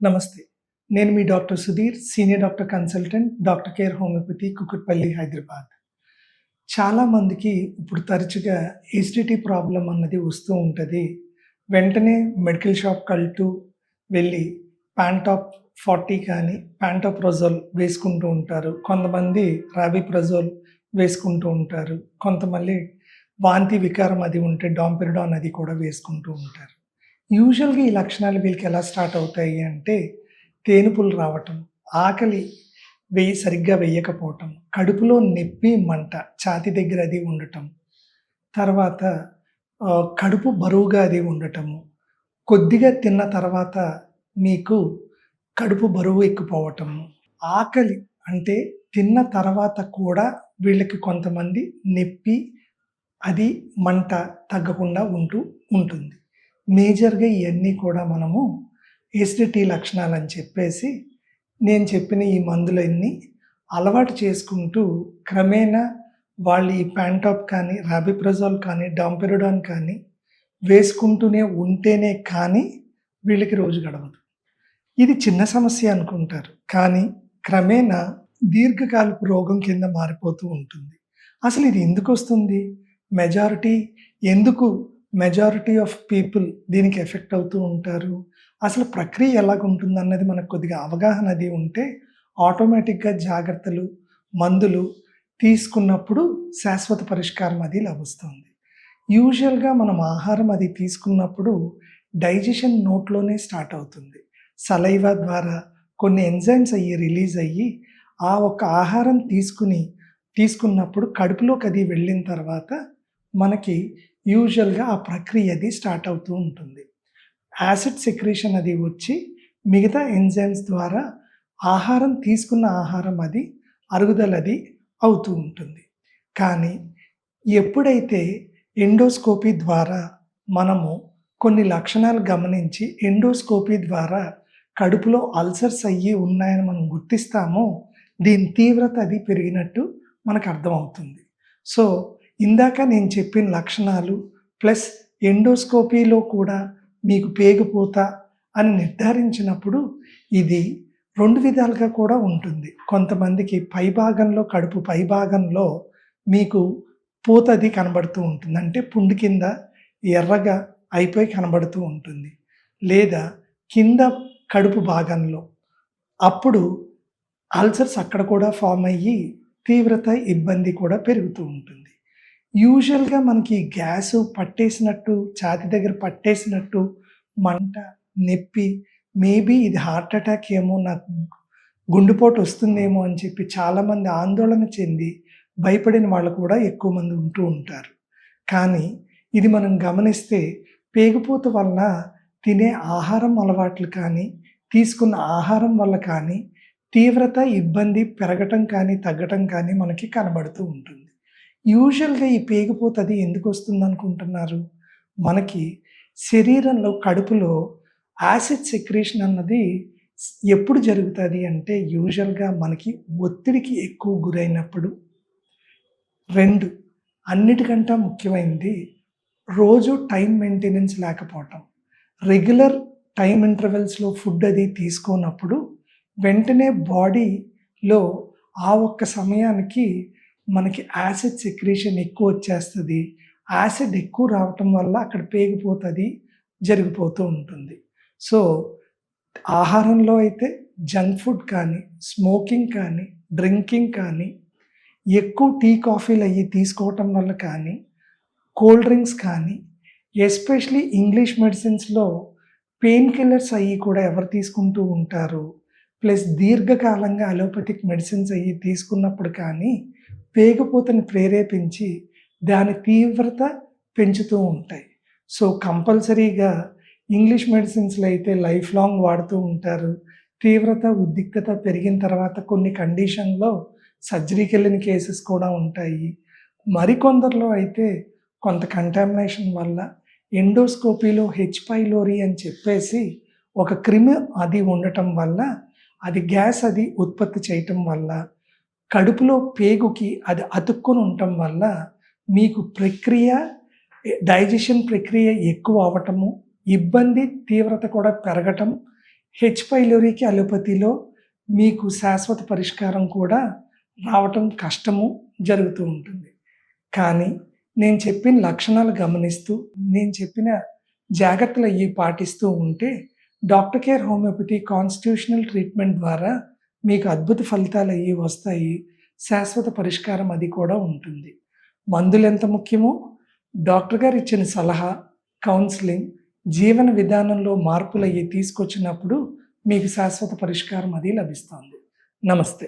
నమస్తే. నేను మీ doctor Sudheer, senior doctor consultant, doctor care homeopathy, Kukatpally, Hyderabad. చాలామందికి ఇప్పుడు తరచుగా ఎసిడిటీ ప్రాబ్లమ్ అన్నది వస్తూ ఉంటది. వెంటనే మెడికల్ షాప్‌కెళ్తూ వెళ్ళి ప్యాంటాప్ 40 కానీ, ప్యాంటోప్రజోల్ వేసుకుంటూ ఉంటారు. కొంతమంది రాబిప్రజోల్ వేసుకుంటూ ఉంటారు. కొంతమంది వాంతి వికారం అది ఉంటే డాంపెరడాన్ అది కూడా వేసుకుంటూ ఉంటారు. యూజువల్‌గా ఈ లక్షణాలు వీళ్ళకి ఎలా స్టార్ట్ అవుతాయి అంటే, తేనుపులు రావటం, ఆకలి సరిగ్గా వేయకపోవటం, కడుపులో నొప్పి, మంట, ఛాతీ దగ్గర అది ఉండటం, తర్వాత కడుపు బరువుగా అది ఉండటము, కొద్దిగా తిన్న తర్వాత మీకు కడుపు బరువు ఎక్కిపోవటము, ఆకలి అంటే తిన్న తర్వాత కూడా వీళ్ళకి కొంతమంది నొప్పి, అది మంట తగ్గకుండా ఉంటుంది. మేజర్‌గా ఇయన్నీ కూడా మనము ఎసిడిటీ లక్షణాలని చెప్పేసి, నేను చెప్పిన ఈ మందులన్నీ అలవాటు చేసుకుంటూ క్రమేణా వాళ్ళు ఈ ప్యాంటాప్ కానీ, రాబిప్రజోల్ కానీ, డాంపెరడాన్ కానీ వేసుకుంటూనే ఉంటేనే కానీ వీళ్ళకి రోజు గడవదు. ఇది చిన్న సమస్య అనుకుంటారు. కానీ క్రమేణా దీర్ఘకాలపు రోగం కింద మారిపోతూ ఉంటుంది. అసలు ఇది ఎందుకొస్తుంది? మెజారిటీ ఆఫ్ పీపుల్ దీనికి ఎఫెక్ట్ అవుతూ ఉంటారు. అసలు ప్రక్రియ ఎలాగుంటుందన్నది మనకు కొద్దిగా అవగాహన అది ఉంటే ఆటోమేటిక్‌గా జాగ్రత్తలు, మందులు తీసుకున్నప్పుడు శాశ్వత పరిష్కారం అది లభిస్తుంది. యూజువల్‌గా మనం ఆహారం అది తీసుకున్నప్పుడు డైజెషన్ నోట్లోనే స్టార్ట్ అవుతుంది. సలైవా ద్వారా కొన్ని ఎంజైమ్స్ రిలీజ్ అయ్యి ఆ ఒక్క ఆహారం తీసుకున్నప్పుడు కడుపులోకి అది వెళ్ళిన తర్వాత మనకి యూజువల్‌గా ఆ ప్రక్రియ అది స్టార్ట్ అవుతూ ఉంటుంది. యాసిడ్ సెక్రీషన్ అది వచ్చి మిగతా ఎంజైమ్స్ ద్వారా తీసుకున్న ఆహారం అది అరుగుదల అది అవుతూ ఉంటుంది. కానీ ఎప్పుడైతే ఎండోస్కోపీ ద్వారా మనము కొన్ని లక్షణాలు గమనించి ఎండోస్కోపీ ద్వారా కడుపులో అల్సర్స్ ఉన్నాయని మనం గుర్తిస్తామో దీని తీవ్రత అది పెరిగినట్టు మనకు అర్థమవుతుంది. సో ఇందాక నేను చెప్పిన లక్షణాలు ప్లస్ ఎండోస్కోపీలో కూడా మీకు పేగుపోత అని నిర్ధారించినప్పుడు ఇది 2 విధాలుగా కూడా ఉంటుంది. కొంతమందికి కడుపు పైభాగంలో మీకు పూత అది కనబడుతూ ఉంటుంది. అంటే పుండు కింద ఎర్రగా అయిపోయి కనబడుతూ ఉంటుంది. లేదా కింద కడుపు భాగంలో అప్పుడు అల్సర్స్ అక్కడ కూడా ఫామ్ అయ్యి తీవ్రత ఇబ్బంది కూడా పెరుగుతూ ఉంటుంది. యూజువల్‌గా మనకి గ్యాసు పట్టేసినట్టు, ఛాతీ దగ్గర పట్టేసినట్టు, మంట, నొప్పి, మేబీ ఇది హార్ట్ అటాక్ ఏమో, నాకు గుండెపోటు వస్తుందేమో అని చెప్పి చాలామంది ఆందోళన చెంది భయపడిన వాళ్ళు కూడా ఎక్కువ మంది ఉంటూ ఉంటారు. కానీ ఇది మనం గమనిస్తే పేగుపోత వలన తినే ఆహారం అలవాట్లు కానీ, తీసుకున్న ఆహారం వల్ల కానీ తీవ్రత, ఇబ్బంది పెరగటం కానీ, తగ్గటం కానీ మనకి కనబడుతూ ఉంటుంది. యూజువల్‌గా ఈ పేగుపోత అది ఎందుకు వస్తుందనుకుంటున్నారు? మనకి శరీరంలో కడుపులో యాసిడ్ సెక్రీషన్ అన్నది ఎప్పుడు జరుగుతుంది అంటే యూజువల్‌గా మనకి ఒత్తిడికి ఎక్కువ గురైనప్పుడు. 2 అన్నిటికంటే ముఖ్యమైనది రోజు టైం మెయింటెనెన్స్ లేకపోవటం. రెగ్యులర్ టైం ఇంటర్వెల్స్‌లో ఫుడ్ అది తీసుకోనప్పుడు వెంటనే బాడీలో ఆ ఒక్క సమయానికి మనకి యాసిడ్ సెక్రీషన్ ఎక్కువ వచ్చేస్తుంది. యాసిడ్ ఎక్కువ రావటం వల్ల అక్కడ పేగిపోతుంది, జరిగిపోతూ ఉంటుంది. సో ఆహారంలో అయితే జంక్ ఫుడ్ కానీ, స్మోకింగ్ కానీ, డ్రింకింగ్ కానీ, ఎక్కువ టీ కాఫీలు తీసుకోవటం వల్ల కానీ, కోల్డ్ డ్రింక్స్ కానీ, ఎస్పెషలీ ఇంగ్లీష్ మెడిసిన్స్‌లో పెయిన్ కిల్లర్స్ కూడా ఎవరు తీసుకుంటూ ఉంటారు, ప్లస్ దీర్ఘకాలంగా అలోపతిక్ మెడిసిన్స్ తీసుకున్నప్పుడు కానీ పేగుపోతని ప్రేరేపించి దాని తీవ్రత పెంచుతూ ఉంటాయి. సో కంపల్సరీగా ఇంగ్లీష్ మెడిసిన్స్‌లో అయితే లైఫ్ లాంగ్ వాడుతూ ఉంటారు. తీవ్రత, ఉద్రిక్తత పెరిగిన తర్వాత కొన్ని కండిషన్‌లో సర్జరీకి వెళ్ళిన కేసెస్ కూడా ఉంటాయి. మరికొందరిలో అయితే కొంత కంటామినేషన్ వల్ల ఎండోస్కోపీలో హెచ్ పైలోరీ అని చెప్పేసి ఒక క్రిమి అది ఉండటం వల్ల అది గ్యాస్ అది ఉత్పత్తి చేయటం వల్ల కడుపులో పేగుకి అది అతుక్కొని ఉండటం వల్ల మీకు డైజెషన్ ప్రక్రియ ఎక్కువ అవ్వటము, ఇబ్బంది తీవ్రత కూడా పెరగటం, హెచ్ పైలోరీకి అలోపతిలో మీకు శాశ్వత పరిష్కారం కూడా రావటం కష్టము జరుగుతూ ఉంటుంది. కానీ నేను చెప్పిన లక్షణాలు గమనిస్తూ, నేను చెప్పిన జాగ్రత్తలు అయ్యి పాటిస్తూ ఉంటే doctor care homeopathy constitutional treatment ద్వారా మీకు అద్భుత ఫలితాలు అయ్యి వస్తాయి. శాశ్వత పరిష్కారం అది కూడా ఉంటుంది. మందులు ఎంత ముఖ్యమో డాక్టర్ గారు ఇచ్చిన సలహా, కౌన్సిలింగ్, జీవన విధానంలో మార్పులు అయ్యి తీసుకొచ్చినప్పుడు మీకు శాశ్వత పరిష్కారం అది లభిస్తుంది. నమస్తే.